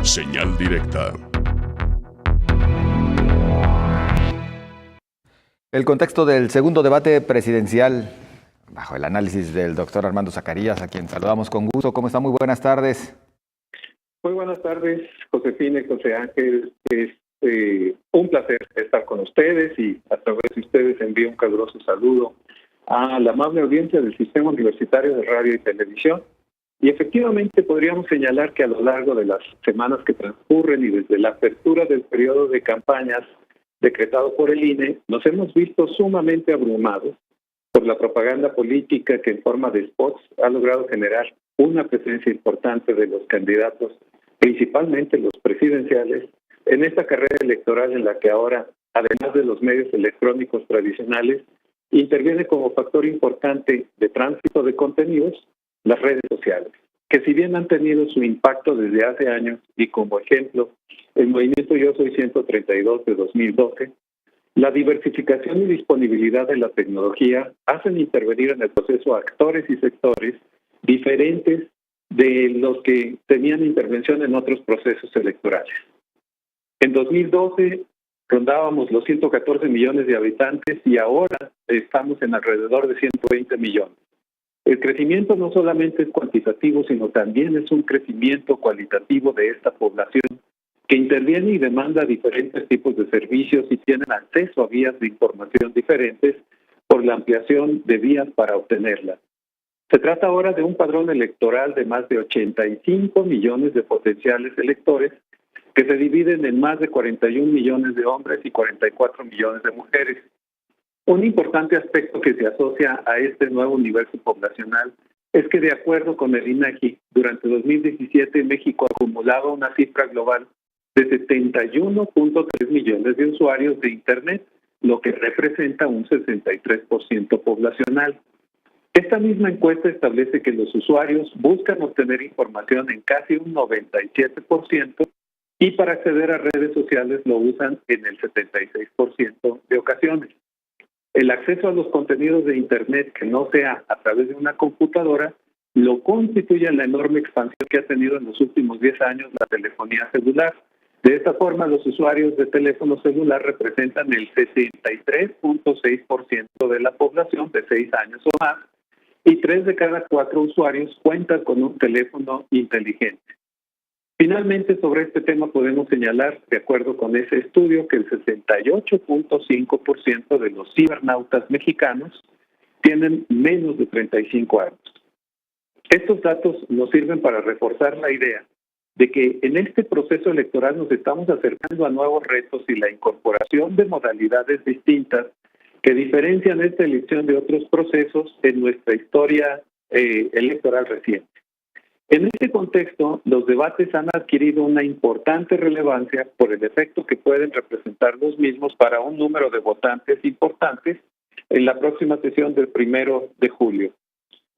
Señal directa. El contexto del segundo debate presidencial, bajo el análisis del doctor Armando Zacarías, a quien saludamos con gusto. ¿Cómo está? Muy buenas tardes. Muy buenas tardes, Josefina y José Ángel. Es un placer estar con ustedes y a través de ustedes envío un caluroso saludo a la amable audiencia del Sistema Universitario de Radio y Televisión. Y efectivamente podríamos señalar que a lo largo de las semanas que transcurren y desde la apertura del periodo de campañas decretado por el INE, nos hemos visto sumamente abrumados por la propaganda política que en forma de spots ha logrado generar una presencia importante de los candidatos, principalmente los presidenciales, en esta carrera electoral en la que ahora, además de los medios electrónicos tradicionales, interviene como factor importante de tránsito de contenidos las redes sociales, que si bien han tenido su impacto desde hace años y como ejemplo el movimiento Yo Soy 132 de 2012, la diversificación y disponibilidad de la tecnología hacen intervenir en el proceso a actores y sectores diferentes de los que tenían intervención en otros procesos electorales. En 2012 rondábamos los 114 millones de habitantes y ahora estamos en alrededor de 120 millones. El crecimiento no solamente es cuantitativo, sino también es un crecimiento cualitativo de esta población que interviene y demanda diferentes tipos de servicios y tienen acceso a vías de información diferentes por la ampliación de vías para obtenerla. Se trata ahora de un padrón electoral de más de 85 millones de potenciales electores que se dividen en más de 41 millones de hombres y 44 millones de mujeres. Un importante aspecto que se asocia a este nuevo universo poblacional es que de acuerdo con el INEGI, durante 2017 México acumulaba una cifra global de 71.3 millones de usuarios de Internet, lo que representa un 63% poblacional. Esta misma encuesta establece que los usuarios buscan obtener información en casi un 97% y para acceder a redes sociales lo usan en el 76% de ocasiones. El acceso a los contenidos de Internet que no sea a través de una computadora lo constituye la enorme expansión que ha tenido en los últimos 10 años la telefonía celular. De esta forma, los usuarios de teléfono celular representan el 63.6% de la población de 6 años o más y 3 de cada 4 usuarios cuentan con un teléfono inteligente. Finalmente, sobre este tema podemos señalar, de acuerdo con ese estudio, que el 68.5% de los cibernautas mexicanos tienen menos de 35 años. Estos datos nos sirven para reforzar la idea de que en este proceso electoral nos estamos acercando a nuevos retos y la incorporación de modalidades distintas que diferencian esta elección de otros procesos en nuestra historia electoral reciente. En este contexto, los debates han adquirido una importante relevancia por el efecto que pueden representar los mismos para un número de votantes importantes en la próxima sesión del 1 de julio.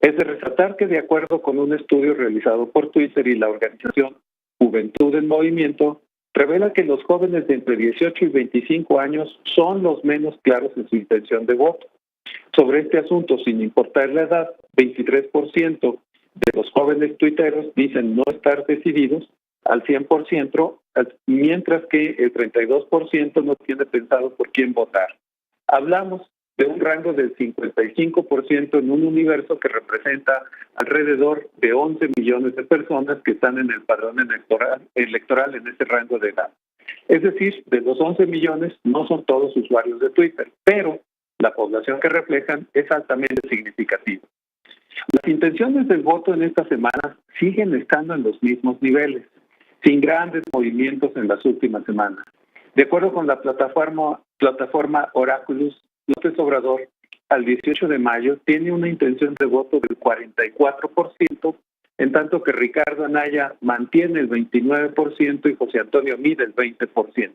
Es de resaltar que de acuerdo con un estudio realizado por Twitter y la organización Juventud en Movimiento, revela que los jóvenes de entre 18 y 25 años son los menos claros en su intención de voto. Sobre este asunto, sin importar la edad, 23% de los jóvenes tuiteros dicen no estar decididos al 100%, mientras que el 32% no tiene pensado por quién votar. Hablamos de un rango del 55% en un universo que representa alrededor de 11 millones de personas que están en el padrón electoral en ese rango de edad. Es decir, de los 11 millones no son todos usuarios de Twitter, pero la población que reflejan es altamente significativa. Las intenciones del voto en estas semanas siguen estando en los mismos niveles, sin grandes movimientos en las últimas semanas. De acuerdo con la plataforma Oráculos, López Obrador, al 18 de mayo, tiene una intención de voto del 44%, en tanto que Ricardo Anaya mantiene el 29% y José Antonio Meade el 20%.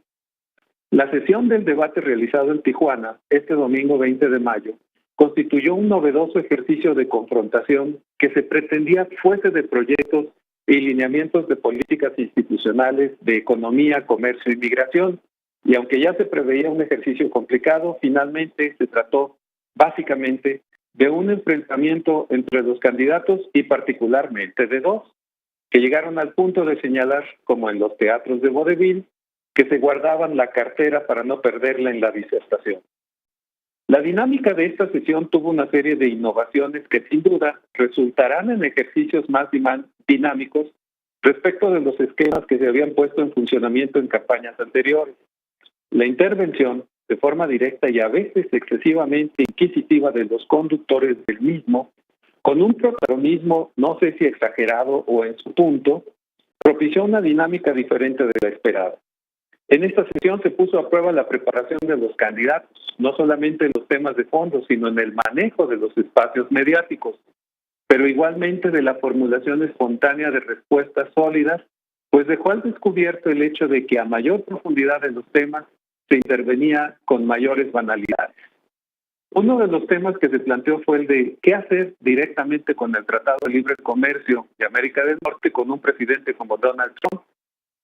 La sesión del debate realizado en Tijuana, este domingo 20 de mayo, constituyó un novedoso ejercicio de confrontación que se pretendía fuese de proyectos y lineamientos de políticas institucionales, de economía, comercio y migración. Y aunque ya se preveía un ejercicio complicado, finalmente se trató básicamente de un enfrentamiento entre los candidatos y particularmente de dos. que llegaron al punto de señalar, como en los teatros de vodevil, que se guardaban la cartera para no perderla en la disertación. La dinámica de esta sesión tuvo una serie de innovaciones que sin duda resultarán en ejercicios más dinámicos respecto de los esquemas que se habían puesto en funcionamiento en campañas anteriores. La intervención, de forma directa y a veces excesivamente inquisitiva de los conductores del mismo, con un protagonismo no sé si exagerado o en su punto, propició una dinámica diferente de la esperada. En esta sesión se puso a prueba la preparación de los candidatos, no solamente en los temas de fondo, sino en el manejo de los espacios mediáticos, pero igualmente de la formulación espontánea de respuestas sólidas, pues dejó al descubierto el hecho de que a mayor profundidad en los temas se intervenía con mayores banalidades. Uno de los temas que se planteó fue el de qué hacer directamente con el Tratado de Libre Comercio de América del Norte con un presidente como Donald Trump.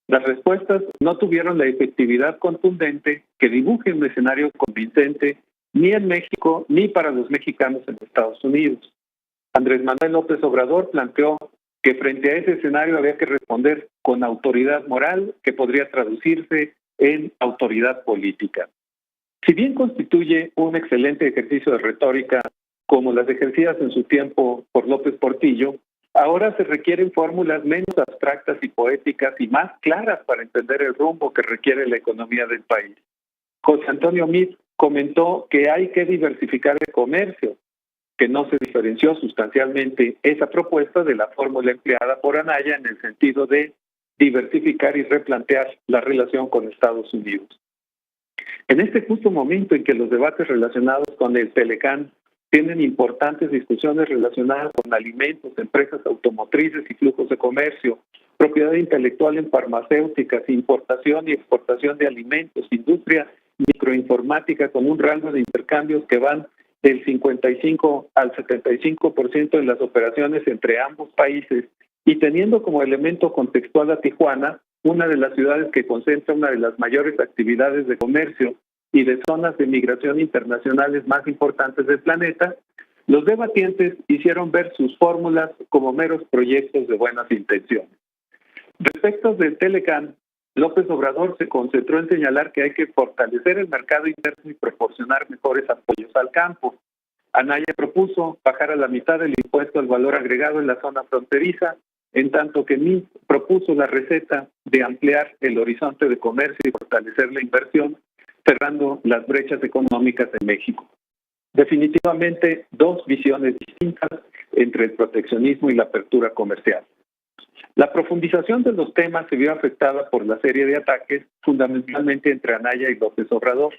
Las respuestas no tuvieron la efectividad contundente que dibuje un escenario convincente ni en México ni para los mexicanos en Estados Unidos. Andrés Manuel López Obrador planteó que frente a ese escenario había que responder con autoridad moral que podría traducirse en autoridad política. Si bien constituye un excelente ejercicio de retórica como las ejercidas en su tiempo por López Portillo, ahora se requieren fórmulas menos abstractas y poéticas y más claras para entender el rumbo que requiere la economía del país. José Antonio Meade comentó que hay que diversificar el comercio, que no se diferenció sustancialmente esa propuesta de la fórmula empleada por Anaya en el sentido de diversificar y replantear la relación con Estados Unidos. En este justo momento en que los debates relacionados con el Telecán tienen importantes discusiones relacionadas con alimentos, empresas automotrices y flujos de comercio, propiedad intelectual en farmacéuticas, importación y exportación de alimentos, industria microinformática con un rango de intercambios que van del 55 al 75% en las operaciones entre ambos países y teniendo como elemento contextual a Tijuana, una de las ciudades que concentra una de las mayores actividades de comercio y de zonas de migración internacionales más importantes del planeta, los debatientes hicieron ver sus fórmulas como meros proyectos de buenas intenciones. Respecto del Telecán, López Obrador se concentró en señalar que hay que fortalecer el mercado interno y proporcionar mejores apoyos al campo. Anaya propuso bajar a la mitad el impuesto al valor agregado en la zona fronteriza, en tanto que Meade propuso la receta de ampliar el horizonte de comercio y fortalecer la inversión, cerrando las brechas económicas de México. Definitivamente, dos visiones distintas entre el proteccionismo y la apertura comercial. La profundización de los temas se vio afectada por la serie de ataques, fundamentalmente entre Anaya y López Obrador.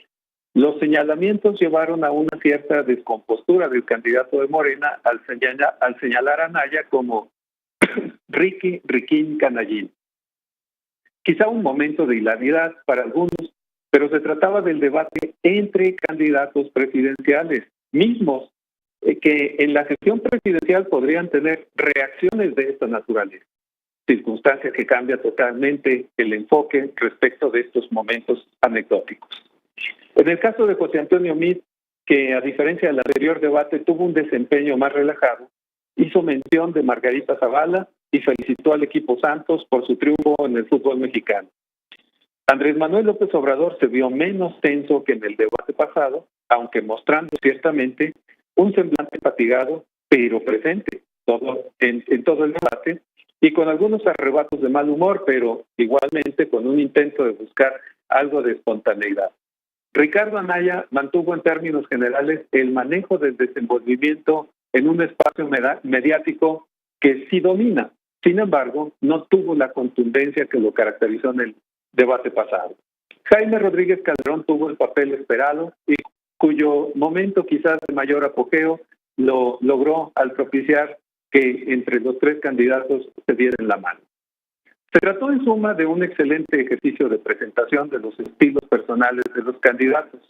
Los señalamientos llevaron a una cierta descompostura del candidato de Morena al señalar a Anaya como Riquín Canallín. Quizá un momento de hilaridad para algunos, pero se trataba del debate entre candidatos presidenciales mismos que en la gestión presidencial podrían tener reacciones de esta naturaleza, circunstancia que cambia totalmente el enfoque respecto de estos momentos anecdóticos. En el caso de José Antonio Meade, que a diferencia del anterior debate tuvo un desempeño más relajado, hizo mención de Margarita Zavala y felicitó al equipo Santos por su triunfo en el fútbol mexicano. Andrés Manuel López Obrador se vio menos tenso que en el debate pasado, aunque mostrando ciertamente un semblante fatigado, pero presente en todo el debate, y con algunos arrebatos de mal humor, pero igualmente con un intento de buscar algo de espontaneidad. Ricardo Anaya mantuvo en términos generales el manejo del desenvolvimiento en un espacio mediático que sí domina. Sin embargo, no tuvo la contundencia que lo caracterizó en el debate pasado. Jaime Rodríguez Calderón tuvo el papel esperado y cuyo momento quizás de mayor apogeo lo logró al propiciar que entre los tres candidatos se dieran la mano. Se trató en suma de un excelente ejercicio de presentación de los estilos personales de los candidatos,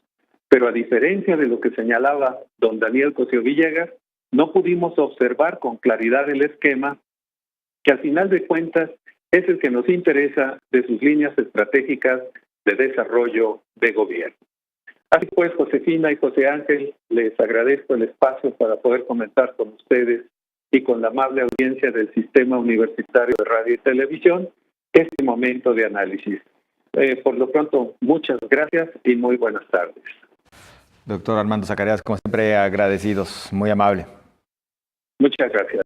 pero a diferencia de lo que señalaba don Daniel Cosío Villegas, no pudimos observar con claridad el esquema que al final de cuentas es el que nos interesa de sus líneas estratégicas de desarrollo de gobierno. Así pues, Josefina y José Ángel, les agradezco el espacio para poder comentar con ustedes y con la amable audiencia del Sistema Universitario de Radio y Televisión este momento de análisis. Por lo pronto, muchas gracias y muy buenas tardes. Doctor Armando Zacarías, como siempre, agradecidos, muy amable. Muchas gracias.